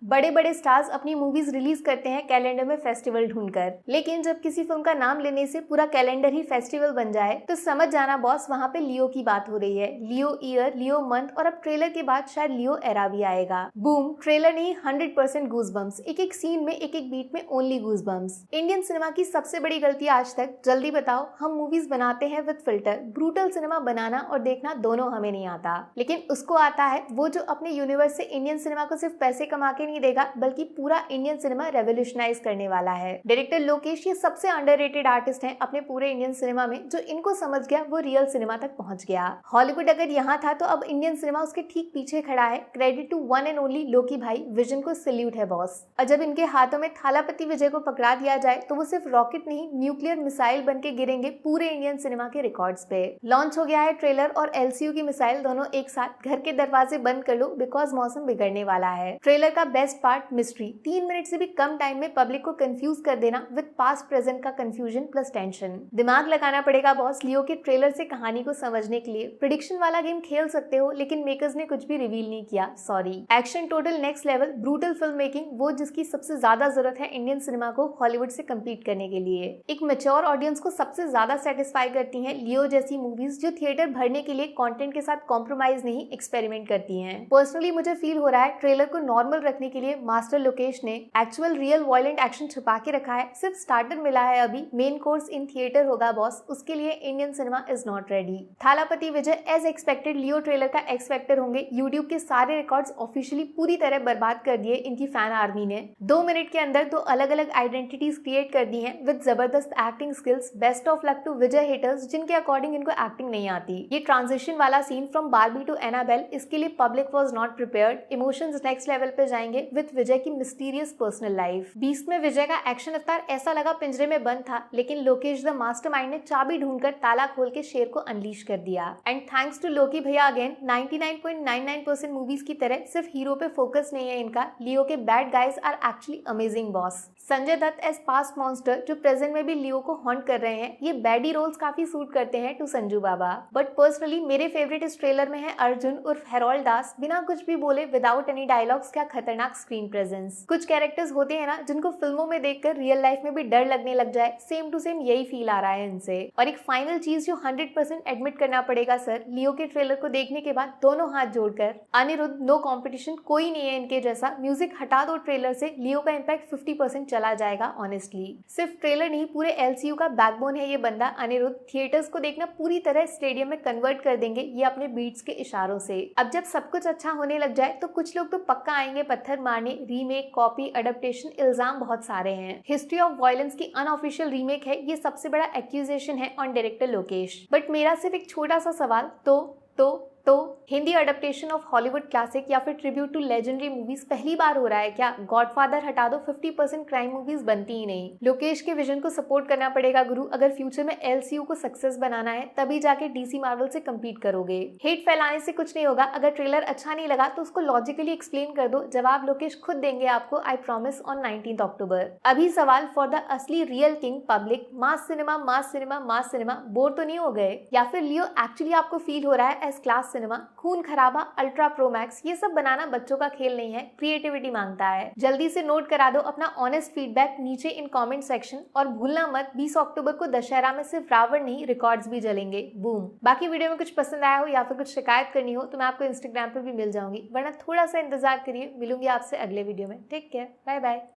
बड़े बड़े स्टार्स अपनी मूवीज रिलीज करते हैं कैलेंडर में फेस्टिवल ढूंढकर, लेकिन जब किसी फिल्म का नाम लेने से पूरा कैलेंडर ही फेस्टिवल बन जाए तो समझ जाना बॉस वहाँ पे लियो की बात हो रही है। लियो ईयर, लियो मंथ और अब ट्रेलर के बाद शायद लियो एरा भी आएगा। बूम, ट्रेलर नहीं 100% गूजबम्स, एक एक सीन में एक एक बीट में ओनली गूजबम्स। इंडियन सिनेमा की सबसे बड़ी गलती आज तक, जल्दी बताओ, हम मूवीज बनाते हैं विद फिल्टर। ब्रूटल सिनेमा बनाना और देखना दोनों हमें नहीं आता, लेकिन उसको आता है वो जो अपने यूनिवर्स से इंडियन सिनेमा को सिर्फ पैसे कमा के नहीं देगा बल्कि पूरा इंडियन सिनेमा रेवोल्यूशनाइज करने वाला है। डायरेक्टर लोकेश ये सबसे अंडररेटेड आर्टिस्ट हैं अपने पूरे इंडियन सिनेमा में, जो इनको समझ गया वो रियल सिनेमा तक पहुंच गया। हॉलीवुड अगर यहाँ था तो अब इंडियन सिनेमा उसके ठीक पीछे खड़ा है। Credit to one and only Loki भाई, विजन को सैल्यूट है बॉस। और जब इनके हाथों में थालापति विजय को पकड़ा दिया जाए तो वो सिर्फ रॉकेट नहीं न्यूक्लियर मिसाइल बन के गिरेंगे पूरे इंडियन सिनेमा के रिकॉर्ड्स पे। लॉन्च हो गया है ट्रेलर और एलसीयू की मिसाइल दोनों एक साथ। घर के दरवाजे बंद कर लो बिकॉज मौसम बिगड़ने वाला है। ट्रेलर का बेस्ट पार्ट मिस्ट्री, 3 मिनट से भी कम टाइम में पब्लिक को कंफ्यूज कर देना विद पास्ट प्रेजेंट का कंफ्यूजन प्लस टेंशन। दिमाग लगाना पड़ेगा बॉस लियो के ट्रेलर से कहानी को समझने के लिए। प्रेडिक्शन वाला गेम खेल सकते हो लेकिन मेकर्स ने कुछ भी रिवील नहीं किया, sorry. Action total next level, brutal film making, वो जिसकी सबसे ज्यादा जरूरत है इंडियन सिनेमा को हॉलीवुड से कम्पीट करने के लिए। एक मैच्योर ऑडियंस को सबसे ज्यादा सेटिस्फाई करती हैं लियो जैसी मूवीज जो थिएटर भरने के लिए कंटेंट के साथ कॉम्प्रोमाइज नहीं एक्सपेरिमेंट करती हैं। पर्सनली मुझे फील हो रहा है ट्रेलर को नॉर्मल रखने के लिए मास्टर लोकेश ने एक्चुअल रियल वायलेंट एक्शन छुपा के रखा है। सिर्फ स्टार्टर मिला है अभी, मेन कोर्स इन थिएटर होगा बॉस, उसके लिए Indian cinema is not ready. Thalapathy Vijay as expected Leo trailer का एक्स फैक्टर होंगे। यूट्यूब के सारे रिकॉर्ड्स ऑफिशियली पूरी तरह बर्बाद कर दिए इनकी फैन आर्मी ने। 2 मिनट के अंदर 2 अलग अलग आइडेंटिटीज क्रिएट कर दी हैं विद जबरदस्त acting skills. Best of luck to Vijay haters जिनके अकॉर्डिंग इनको एक्टिंग नहीं आती। ये ट्रांजिशन वाला scene from Barbie to Annabelle, इसके लिए public was not prepared. Emotions next level पे जाएंगे विद विजय की मिस्टीरियस पर्सनल लाइफ। बीस्ट में विजय का एक्शन अवतार ऐसा लगा पिंजरे में बंद था, लेकिन लोकेश द मास्टरमाइंड ने चाबी ढूंढकर ताला खोल के शेर को अनलीश कर दिया। एंड थैंक्स टू लोकी भैया अगेन, 99.99% मूवीज की तरह सिर्फ हीरो पे फोकस नहीं है इनका। लियो के bad guys are actually amazing boss. Sanjay Dutt as past monster जो प्रेजेंट में भी लियो को हॉन्ट कर रहे हैं, ये बैडी रोल्स काफी सूट करते हैं to Sanju Baba. But personally मेरे फेवरेट इस ट्रेलर में है अर्जुन उर्फ हेरोल्ड दास, बिना कुछ भी बोले विदाउट एनी डायलॉग्स क्या खतरनाक स्क्रीन प्रेजेंस। कुछ कैरेक्टर्स होते हैं ना जिनको फिल्मों में देखकर रियल लाइफ में भी डर लगने लग जाए, सेम टू सेम यही फील आ रहा है इनसे। और एक फाइनल चीज जो 100% एडमिट करना पड़ेगा सर, लियो के ट्रेलर को देखने के बाद दोनों हाथ जोड़कर, अनिरुद्ध नो कॉम्पिटिशन, कोई नहीं है इनके जैसा। म्यूजिक हटा दो ट्रेलर से, लियो का इम्पैक्ट 50% चला जाएगा ऑनेस्टली। सिर्फ ट्रेलर नहीं, पूरे एलसीयू का बैकबोन है ये बंदा अनिरुद्ध। थिएटर्स को देखना पूरी तरह स्टेडियम में कन्वर्ट कर देंगे ये अपने बीट्स के इशारों से। अब जब सब कुछ अच्छा होने लग जाए तो कुछ लोग तो पक्का आएंगे पत्थर मारने। रीमेक, कॉपी, अडेप्टेशन, इल्जाम बहुत सारे हैं। हिस्ट्री ऑफ वायलेंस की अनऑफिशियल रीमेक है, ये सबसे बड़ा एक्यूजेशन है ऑन डायरेक्टर लोकेश। बट मेरा सिर्फ एक छोटा सा सवाल, तो Hindi adaptation of Hollywood classic या फिर ट्रिब्यूट टू लेजेंडरी मूवीज पहली बार हो रहा है क्या? गॉडफादर हटा दो, 50% क्राइम मूवीज बनती ही नहीं। लोकेश के विजन को सपोर्ट करना पड़ेगा गुरु, अगर फ्यूचर में एलसीयू को सक्सेस बनाना है तभी जाके डीसी मार्वल से कम्पीट करोगे। हेट फैलाने से कुछ नहीं होगा, अगर ट्रेलर अच्छा नहीं लगा तो उसको लॉजिकली एक्सप्लेन कर दो, जवाब लोकेश खुद देंगे आपको, आई प्रॉमिस, ऑन 19 अक्टूबर। अभी सवाल फॉर द असली रियल किंग पब्लिक, मास सिनेमा मास सिनेमा मास सिनेमा, बोर तो नहीं हो गए? या फिर लियो एक्चुअली आपको फील हो रहा है एज क्लास सिनेमा? खून खराबा, अल्ट्रा प्रो मैक्स, ये सब बनाना बच्चों का खेल नहीं है, क्रिएटिविटी मांगता है। जल्दी से नोट करा दो अपना ऑनेस्ट फीडबैक नीचे इन कमेंट सेक्शन, और भूलना मत 20 अक्टूबर को दशहरा में सिर्फ रावण नहीं रिकॉर्ड्स भी जलेंगे। बूम। बाकी वीडियो में कुछ पसंद आया हो या फिर कुछ शिकायत करनी हो तो मैं आपको इंस्टाग्राम पर भी मिल जाऊंगी, वरना थोड़ा सा इंतजार करिए। मिलूंगी आपसे अगले वीडियो में। Take care, bye bye.